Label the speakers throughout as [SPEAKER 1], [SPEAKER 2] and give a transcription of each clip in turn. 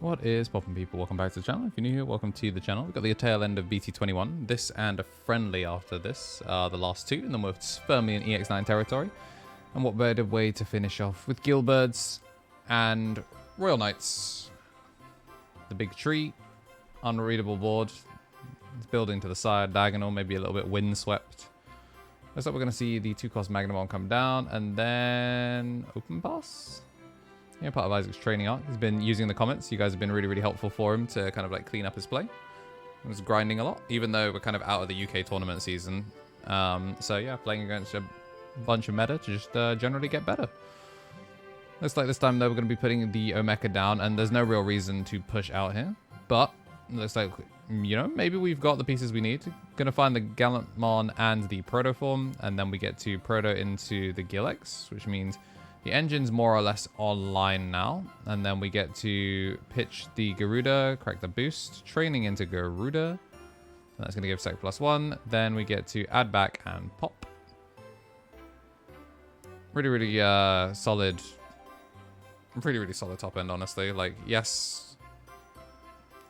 [SPEAKER 1] What is poppin', people? Welcome back to the channel. If you're new here, welcome to the channel. We've got the tail end of BT21, this and a friendly after this, the last two, and then we're firmly in EX9 territory. And what better way to finish off with Guilbirds and Royal Knights. The big tree, unreadable board, it's building to the side, diagonal, maybe a little bit windswept. Looks like we're going to see the 2-cost Magnamon come down, and then open pass. Yeah, part of Isaac's training arc. He's been using the comments. You guys have been really, really helpful for him to kind of like clean up his play. He was grinding a lot, even though we're kind of out of the UK tournament season. So yeah, playing against a bunch of meta to just generally get better. Looks like this time though we're going to be putting the Omeka down, and there's no real reason to push out here. But looks like, you know, maybe we've got the pieces we need. Gonna find the Gallantmon and the Protoform, and then we get to Proto into the Gilx, which means the engine's more or less online now. And then we get to pitch the Garuda, crack the boost, training into Garuda. And that's going to give sec +1. Then we get to add back and pop. Really, really solid. Really, really solid top end, honestly. Like, yes,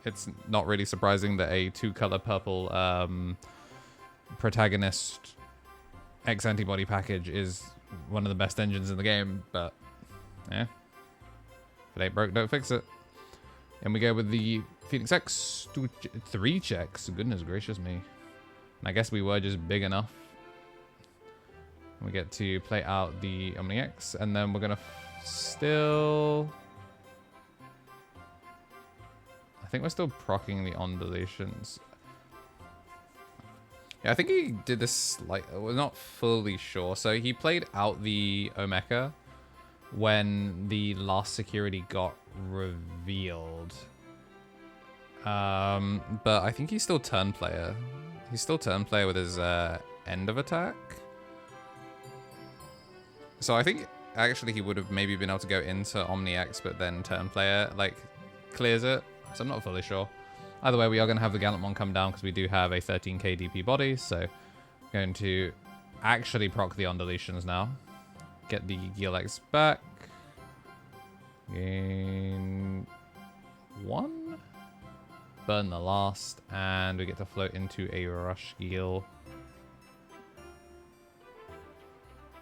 [SPEAKER 1] it's not really surprising that a 2-color purple protagonist X antibody package is one of the best engines in the game, but yeah, if it ain't broke, don't fix it. And we go with the Phoenix X, 3 checks. Goodness gracious me. And I guess we were just big enough. And we get to play out the Omni X, and then we're gonna still, I think we're still proccing the on deletions. Yeah, I think he did this, like, we're not fully sure. So he played out the Omeka when the last security got revealed. But I think he's still turn player. He's still turn player with his end of attack. So I think actually he would have maybe been able to go into Omni X, but then turn player, like, clears it. So I'm not fully sure. Either way, we are going to have the Gallantmon come down because we do have a 13k DP body. So going to actually proc the on deletions now. Get the Gilx back. Gain 1. Burn the last. And we get to float into a Rush Gil.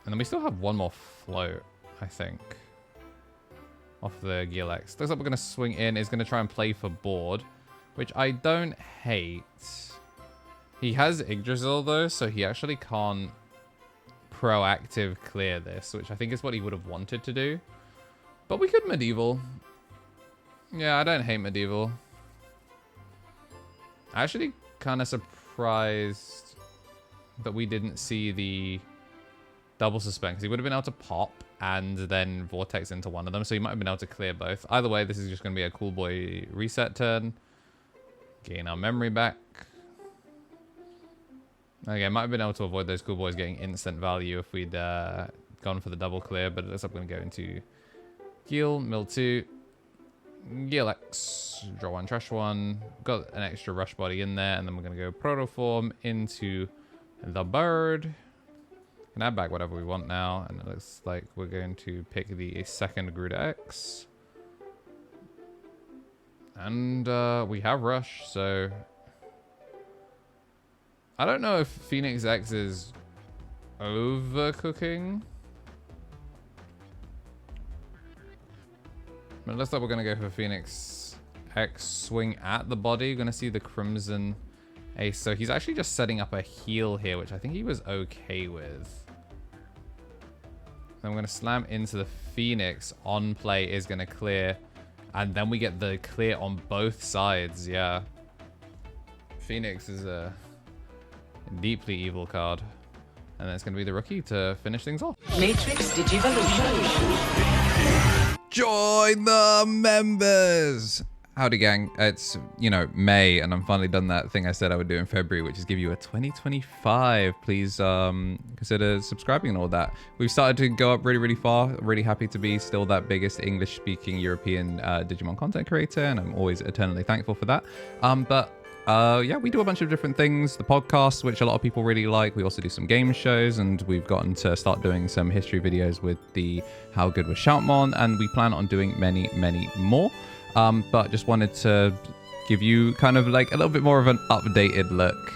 [SPEAKER 1] And then we still have one more float, I think, off the Gilx. Looks like we're going to swing in. Is going to try and play for board, which I don't hate. He has Yggdrasil though, so he actually can't proactive clear this, which I think is what he would have wanted to do. But we could medieval. Yeah, I don't hate medieval. Actually kind of surprised that we didn't see the double suspend, because he would have been able to pop and then vortex into one of them, so he might have been able to clear both. Either way, this is just going to be a cool boy reset turn. Gain our memory back. Okay, might have been able to avoid those cool boys getting instant value if we'd gone for the double clear, but it looks like we're going to go into Gil, mill 2, Gilx, draw 1, trash 1. Got an extra rush body in there, and then we're going to go Protoform into the bird. Can add back whatever we want now, and it looks like we're going to pick the second Garuda X. And we have Rush, so I don't know if Phoenix X is overcooking. But it looks like we're going to go for Phoenix X, swing at the body. Going to see the Crimson Ace. So he's actually just setting up a heal here, which I think he was okay with. Then we're going to slam into the Phoenix. On play is going to clear. And then we get the clear on both sides, yeah. Phoenix is a deeply evil card. And then it's going to be the rookie to finish things off.
[SPEAKER 2] Matrix Digivolution.
[SPEAKER 1] Join the members! Howdy gang, it's, you know, May, and I'm finally done that thing I said I would do in February, which is give you a 2025. Please consider subscribing and all that. We've started to go up really, really far. Really happy to be still that biggest English-speaking European Digimon content creator, and I'm always eternally thankful for that. Yeah, we do a bunch of different things. The podcast, which a lot of people really like. We also do some game shows, and we've gotten to start doing some history videos with the How Good Was Shoutmon, and we plan on doing many, many more. But just wanted to give you kind of like a little bit more of an updated look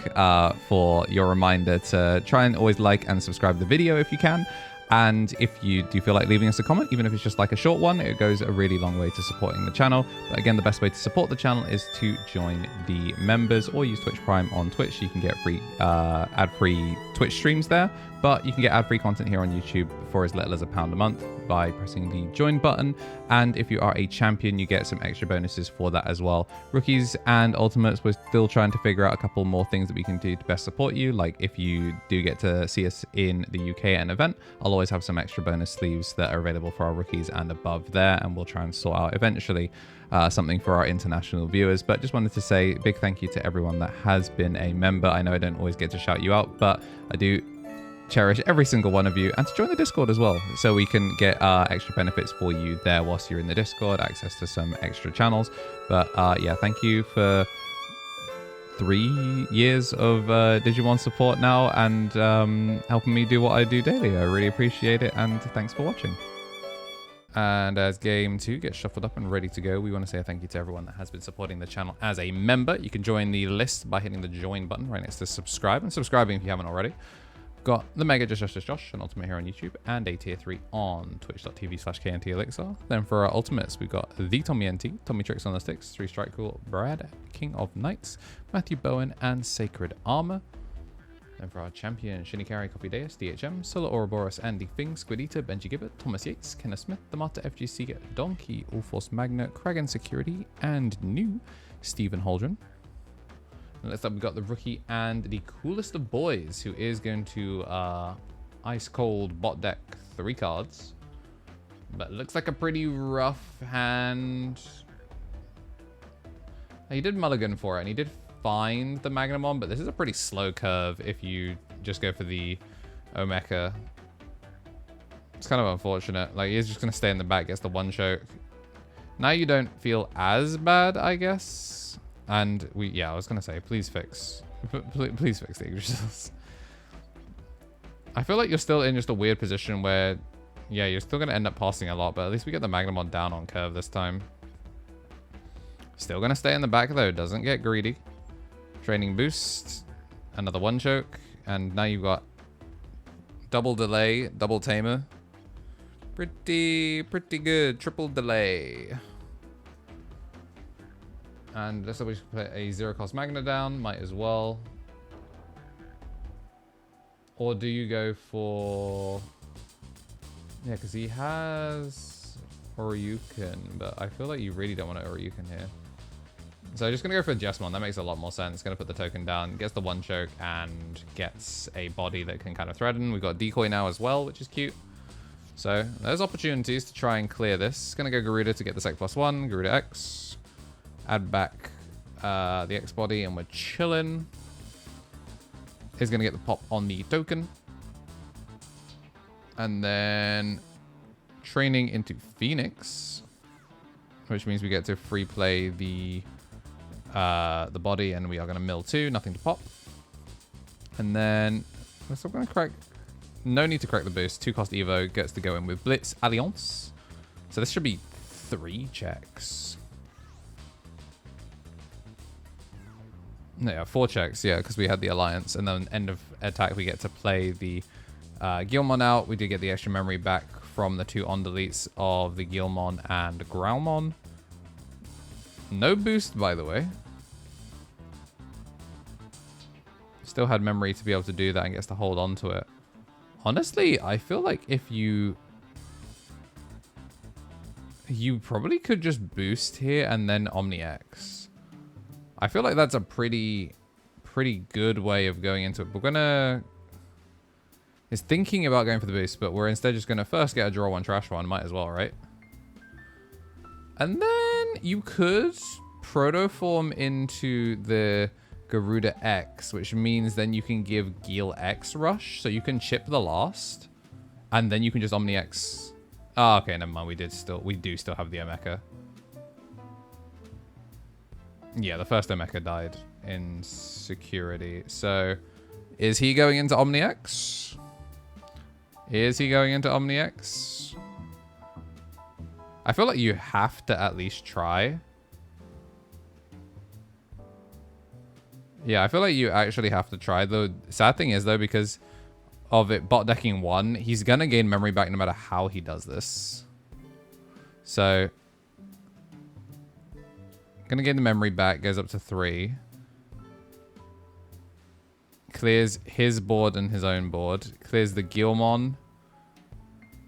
[SPEAKER 1] for your reminder to try and always like and subscribe the video if you can. And if you do feel like leaving us a comment, even if it's just like a short one, it goes a really long way to supporting the channel. But again, the best way to support the channel is to join the members or use Twitch Prime on Twitch. You can get free ad-free Twitch streams there, but you can get ad-free content here on YouTube for as little as £1 a month by pressing the join button. And if you are a champion, you get some extra bonuses for that as well. Rookies and ultimates, we're still trying to figure out a couple more things that we can do to best support you. Like if you do get to see us in the UK at an event, I'll always have some extra bonus sleeves that are available for our rookies and above there, and we'll try and sort out eventually something for our international viewers. But just wanted to say a big thank you to everyone that has been a member. I know I don't always get to shout you out, but I do cherish every single one of you, and to join the Discord as well, so we can get extra benefits for you there whilst you're in the Discord, access to some extra channels. But yeah, thank you for 3 years of Digimon support now, and helping me do what I do daily. I really appreciate it, and thanks for watching. And as game 2 gets shuffled up and ready to go, we want to say a thank you to everyone that has been supporting the channel as a member. You can join the list by hitting the join button right next to subscribe, and subscribing if you haven't already. Got the Mega Josh, an ultimate here on YouTube, and a tier 3 on twitch.tv/KnTElixar. Then for our ultimates, we've got the Tommy NT, Tommy Tricks on the Sticks, 3 Strike Cool, Brad, King of Knights, Matthew Bowen, and Sacred Armour. Then for our champion, Shinikari, Copy Deus, DHM, Solar Ouroboros, Andy Fing, Squidita, Benji Gibbert, Thomas Yates, Kenneth Smith, the Marta FGC, Donkey, All Force Magna, Kragan Security, and new Stephen Holdren. And next up, we've got the rookie and the coolest of boys, who is going to ice cold bot deck 3 cards. But it looks like a pretty rough hand. He did mulligan for it, and he did find the Magnamon, but this is a pretty slow curve if you just go for the Omeka. It's kind of unfortunate. Like, he's just going to stay in the back, gets the 1 choke. Now you don't feel as bad, I guess. And yeah, I was going to say, please fix the Yggdrasils. I feel like you're still in just a weird position where, yeah, you're still going to end up passing a lot, but at least we get the Magnamon down on curve this time. Still going to stay in the back, though. Doesn't get greedy. Training boost. Another 1 choke. And now you've got double delay, double tamer. Pretty good. Triple delay. And let's say we should put a 0-cost Magna down. Might as well. Or do you go for... Yeah, because he has Oryuken, but I feel like you really don't want an Oryuken here. So just going to go for Jesmon. That makes a lot more sense. Going to put the token down, gets the 1 choke, and gets a body that can kind of threaten. We've got Decoy now as well, which is cute. So there's opportunities to try and clear this. Going to go Garuda to get the Sec +1. Garuda X. Add back the X body, and we're chilling. He's going to get the pop on the token. And then training into Phoenix, which means we get to free play the body, and we are going to mill 2, nothing to pop. And then we're still going to crack. No need to crack the boost. 2-cost Evo gets to go in with Blitz Alliance. So this should be 3 checks. No, yeah, 4 checks, yeah, because we had the Alliance. And then end of attack, we get to play the Guilmon out. We did get the extra memory back from the 2 on-deletes of the Guilmon and Growlmon. No boost, by the way. Still had memory to be able to do that and gets to hold on to it. Honestly, I feel like if you probably could just boost here and then Omni-X. I feel like that's a pretty good way of going into it. We're gonna... Is thinking about going for the boost, but we're instead just gonna first get a draw 1, trash 1. Might as well, right? And then you could protoform into the Garuda X, which means then you can give Gil X rush, so you can chip the last, and then you can just Omni X. Oh, okay, never mind. We do still have the Omeka. Yeah, the first Omeka died in security. So, is he going into Omni X? Is he going into Omni X? I feel like you have to at least try. Yeah, I feel like you actually have to try. The sad thing is, though, because of it bot decking 1, he's going to gain memory back no matter how he does this. So, going to gain the memory back, goes up to 3. Clears his board and his own board. Clears the Guilbirds.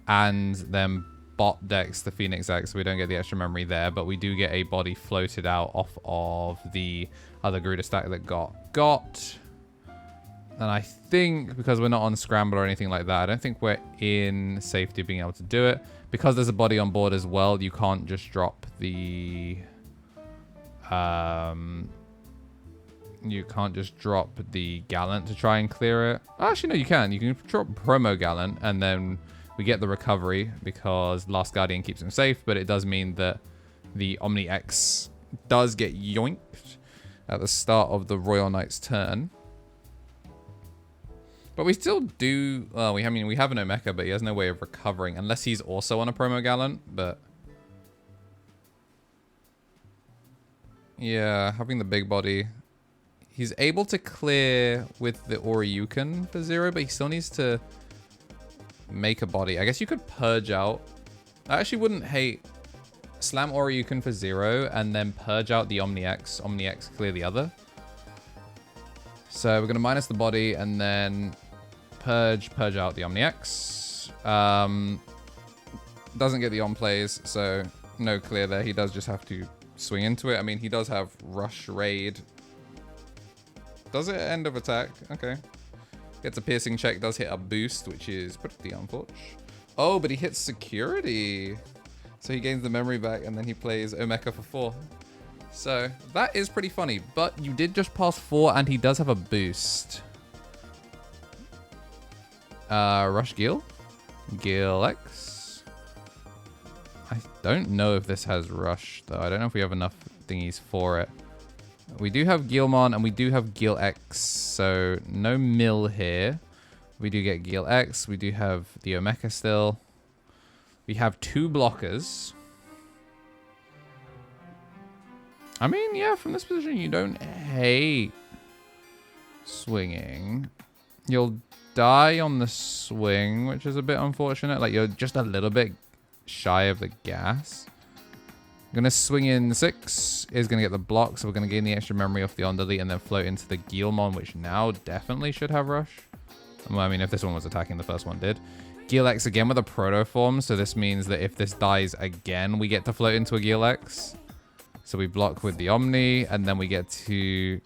[SPEAKER 1] And then bot decks the Phoenix X, so we don't get the extra memory there, but we do get a body floated out off of the other Gruder stack that got. And I think because we're not on scramble or anything like that, I don't think we're in safety of being able to do it. Because there's a body on board as well, you can't just drop the you can't just drop the Gallant to try and clear it. Actually, no, you can. You can drop promo Gallant and then we get the recovery because Last Guardian keeps him safe, but it does mean that the Omni X does get yoinked at the start of the Royal Knight's turn. But we still do... Well, we have an Omeka, but he has no way of recovering unless he's also on a promo Gallant, but... Yeah, having the big body. He's able to clear with the Oryuken for 0, but he still needs to make a body. I guess you could purge out. I actually wouldn't hate slam Oryuken for 0 and then purge out the Omni X. Omni X clear the other. So we're going to minus the body and then purge out the Omni X. Doesn't get the on plays, so no clear there. He does just have to swing into it. I mean, he does have Rush Raid. Does it end of attack? Okay. Gets a piercing check, does hit a boost, which is pretty unfortunate. Oh, but he hits security. So he gains the memory back and then he plays Omeka for 4. So that is pretty funny, but you did just pass 4 and he does have a boost. Rush Gil? Gil X? I don't know if this has Rush though. I don't know if we have enough thingies for it. We do have Guilbirds and we do have Gil X, so no mill here. We do get Gil X. We do have the Omeka still. We have 2 blockers. I mean, yeah, from this position, you don't hate swinging. You'll die on the swing, which is a bit unfortunate. Like, you're just a little bit shy of the gas. Gonna swing in 6, is gonna get the block, so we're gonna gain the extra memory off the on delete and then float into the Guilbirds, which now definitely should have Rush. Well, I mean, if this one was attacking, the first one did. Gil X again with a proto form, so this means that if this dies again, we get to float into a Gil X. So we block with the Omni, and then we get to...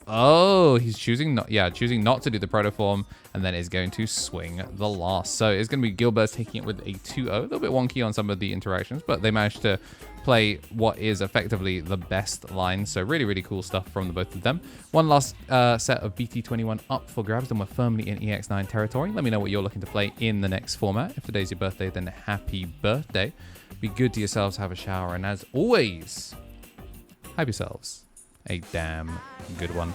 [SPEAKER 1] Oh, he's choosing not to do the proto form, and then is going to swing the last. So it's going to be Guilbirds taking it with a 2-0. A little bit wonky on some of the interactions, but they managed to play what is effectively the best line. So really, really cool stuff from the both of them. One last set of BT21 up for grabs, and we're firmly in EX9 territory. Let me know what you're looking to play in the next format. If today's your birthday, then happy birthday. Be good to yourselves, have a shower, and as always, have yourselves a damn good one.